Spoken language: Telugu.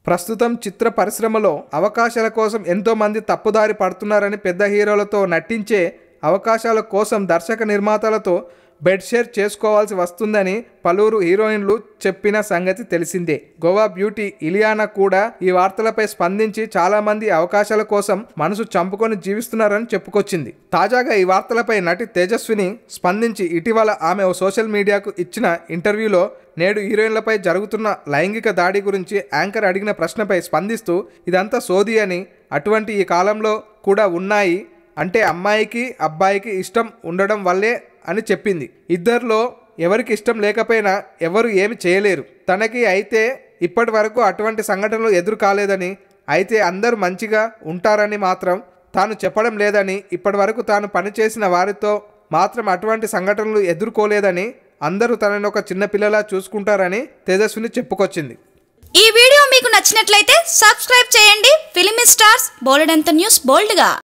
ప్రస్తుతం చిత్ర పరిశ్రమలో అవకాశాల కోసం ఎంతో మంది తప్పుదారి పడుతున్నారని పెద్ద హీరోలతో నటించే అవకాశాల కోసం దర్శక నిర్మాతలతో బెడ్ షేర్ చేసుకోవాల్సి వస్తుందని పలువురు హీరోయిన్లు చెప్పిన సంగతి తెలిసిందే. గోవా బ్యూటీ ఇలియానా కూడా ఈ వార్తలపై స్పందించి చాలా మంది అవకాశాల కోసం మనసు చంపుకొని జీవిస్తున్నారని చెప్పుకొచ్చింది. తాజాగా ఈ వార్తలపై నటి తేజస్విని స్పందించి ఇటీవల ఆమె సోషల్ మీడియాకు ఇచ్చిన ఇంటర్వ్యూలో నేడు హీరోయిన్లపై జరుగుతున్న లైంగిక దాడి గురించి యాంకర్ అడిగిన ప్రశ్నపై స్పందిస్తూ ఇదంతా సోది అని, అటువంటి ఈ కాలంలో కూడా ఉన్నాయి అంటే అమ్మాయికి అబ్బాయికి ఇష్టం ఉండడం వల్లే అని చెప్పింది. ఇద్దరిలో ఎవరికి ఇష్టం లేకపోయినా ఎవరు ఏమి చేయలేరు. తనకి అయితే ఇప్పటి వరకు అటువంటి సంఘటనలు ఎదురు కాలేదని, అయితే అందరూ మంచిగా ఉంటారని మాత్రం తాను చెప్పడం లేదని, ఇప్పటి వరకు తాను పనిచేసిన వారితో మాత్రం అటువంటి సంఘటనలు ఎదుర్కోలేదని, అందరూ తనని ఒక చిన్నపిల్లలా చూసుకుంటారని తేజస్విని చెప్పుకొచ్చింది. ఈ వీడియో మీకు నచ్చినట్లయితే సబ్స్క్రైబ్ చేయండి. ఫిలిమి స్టార్స్ బోలెడంత న్యూస్ బోల్డ్గా.